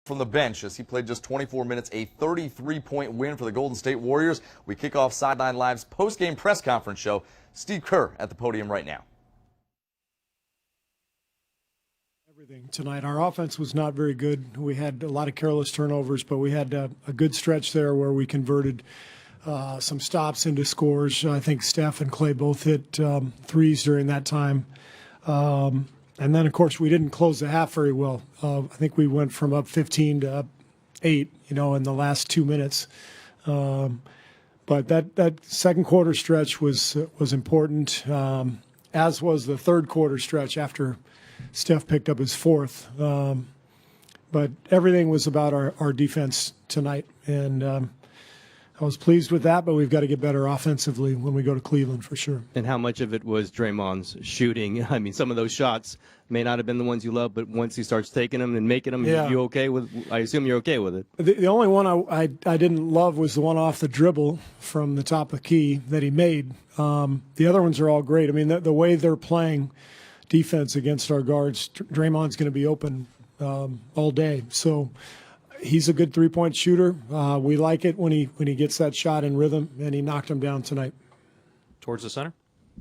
from the bench as he played just 24 minutes, a 33-point win for the Golden State Warriors. We kick off Sideline Live's post-game press conference show. Steve Kerr at the podium right now. Everything tonight. Our offense was not very good. We had a lot of careless turnovers, but we had a good stretch there where we converted some stops into scores. I think Steph and Clay both hit threes during that time. And then, of course, we didn't close the half very well. I think we went from up 15 to up 8, in the last 2 minutes. But that second quarter stretch was important, as was the third quarter stretch after Steph picked up his fourth. But everything was about our defense tonight. And I was pleased with that, but we've got to get better offensively when we go to Cleveland for sure. And how much of it was Draymond's shooting? I mean, some of those shots may not have been the ones you love, but once he starts taking them and making them, you okay with? I assume you're okay with it. The only one I didn't love was the one off the dribble from the top of the key that he made. The other ones are all great. I mean, the way they're playing defense against our guards, Draymond's going to be open all day. So he's a good three-point shooter. We like it when he gets that shot in rhythm, and he knocked him down tonight. Towards the center.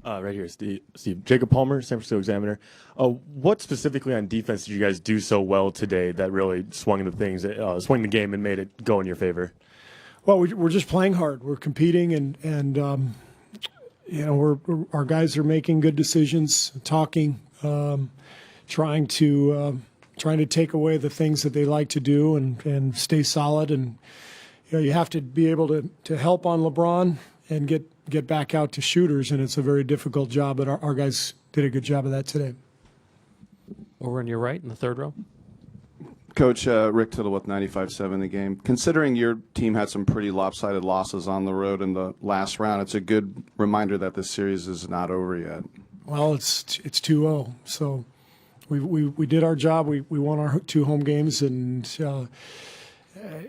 Right here, Steve. Jacob Palmer, San Francisco Examiner. What specifically on defense did you guys do so well today that really swung the game and made it go in your favor? Well, we're just playing hard. We're competing, and our guys are making good decisions, talking, trying to take away the things that they like to do and stay solid. And you have to be able to help on LeBron and get back out to shooters, and it's a very difficult job, but our guys did a good job of that today. Over on your right in the third row. Coach, Rick Tittle with 95.7 The Game. Considering your team had some pretty lopsided losses on the road in the last round, it's a good reminder that this series is not over yet. Well, it's 2-0, so we did our job. We won our 2 home games, and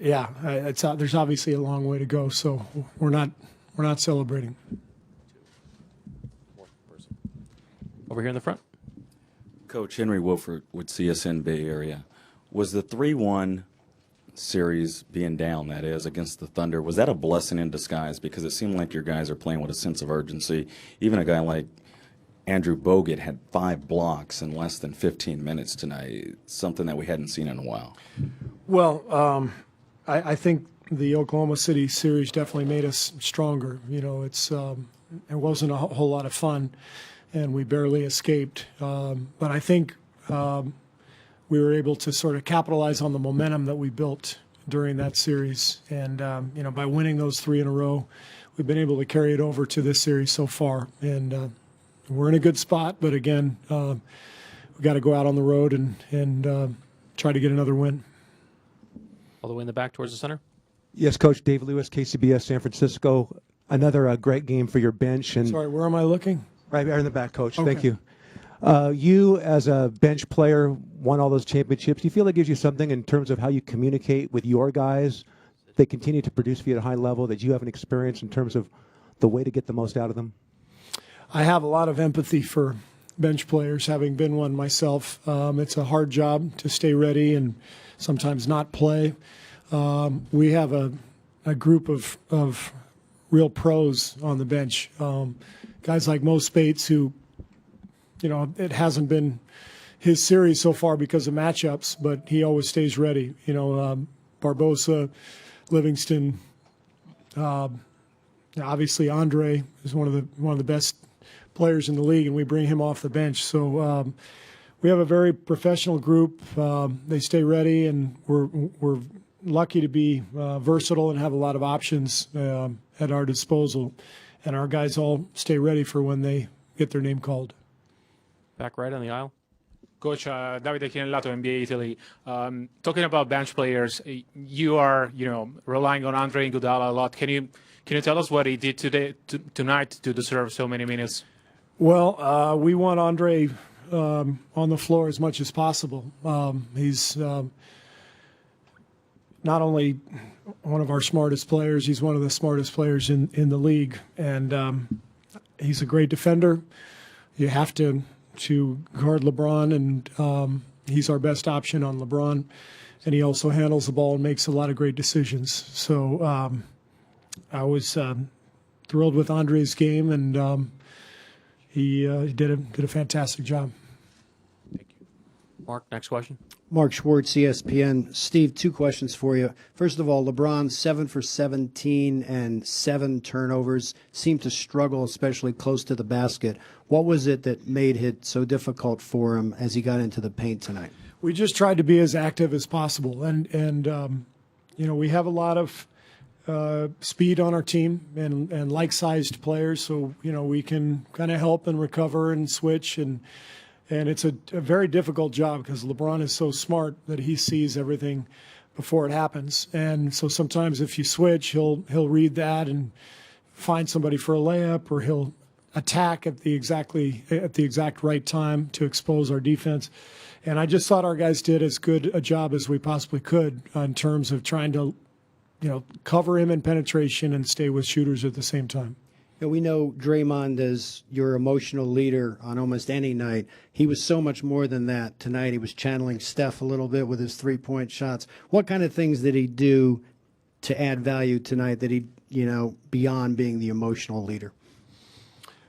there's obviously a long way to go. So we're not celebrating. Over here in the front. Coach, Henry Wolford with CSN Bay Area. Was the 3-1 series being down, that is, against the Thunder, was that a blessing in disguise? Because it seemed like your guys are playing with a sense of urgency. Even a guy like Andrew Bogut had 5 blocks in less than 15 minutes tonight, something that we hadn't seen in a while. Well, I think the Oklahoma City series definitely made us stronger. It wasn't a whole lot of fun, and we barely escaped. But I think we were able to sort of capitalize on the momentum that we built during that series. And, by winning those 3 in a row, we've been able to carry it over to this series so far. And we're in a good spot, but again, we've got to go out on the road and try to get another win. All the way in the back towards the center. Yes, Coach. Dave Lewis, KCBS San Francisco. Another great game for your bench. And sorry, where am I looking? Right there in the back, Coach. Okay. Thank you. You, as a bench player, won all those championships. Do you feel that gives you something in terms of how you communicate with your guys? They continue to produce for you at a high level, that you have an experience in terms of the way to get the most out of them? I have a lot of empathy for bench players, having been one myself. It's a hard job to stay ready and sometimes not play. We have a group of real pros on the bench. Guys like Mo Spates, who, it hasn't been his series so far because of matchups, but he always stays ready. Barbosa, Livingston, obviously Andre is one of the best players in the league, and we bring him off the bench. So we have a very professional group. They stay ready, and we're lucky to be versatile and have a lot of options at our disposal. And our guys all stay ready for when they get their name called. Back right on the aisle. Coach, Davide Chianellato, NBA Italy. Talking about bench players, you are, relying on Andre Iguodala a lot. Can you tell us what he did tonight to deserve so many minutes? Well, we want Andre on the floor as much as possible. He's not only one of our smartest players, he's one of the smartest players in the league, and he's a great defender. You have to guard LeBron, and he's our best option on LeBron. and he also handles the ball and makes a lot of great decisions. So I was thrilled with Andre's game, and he did a fantastic job. Mark, next question. Mark Schwartz, ESPN. Steve, 2 questions for you. First of all, LeBron 7 for 17 and 7 turnovers, seemed to struggle, especially close to the basket. What was it that made it so difficult for him as he got into the paint tonight? We just tried to be as active as possible, and we have a lot of speed on our team and like-sized players, so we can kind of help and recover and switch, and it's a very difficult job because LeBron is so smart that he sees everything before it happens. And so sometimes if you switch, he'll read that and find somebody for a layup, or he'll attack at the exact right time to expose our defense. And I just thought our guys did as good a job as we possibly could in terms of trying to, cover him in penetration and stay with shooters at the same time. We know Draymond as your emotional leader on almost any night. He was so much more than that tonight. He was channeling Steph a little bit with his 3-point shots. What kind of things did he do to add value tonight that he, beyond being the emotional leader?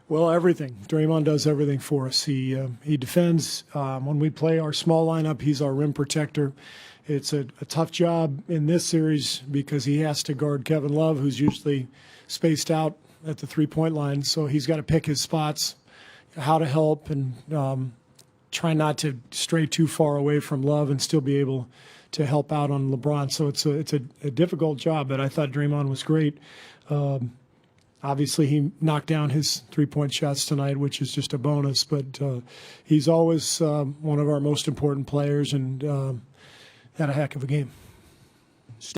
Well, everything. Draymond does everything for us. He defends. When we play our small lineup, he's our rim protector. It's a tough job in this series because he has to guard Kevin Love, who's usually spaced out at the 3-point line. So he's got to pick his spots, how to help, and try not to stray too far away from Love and still be able to help out on LeBron. So it's a difficult job, but I thought Draymond was great. Obviously, he knocked down his 3-point shots tonight, which is just a bonus. But he's always one of our most important players, and had a heck of a game.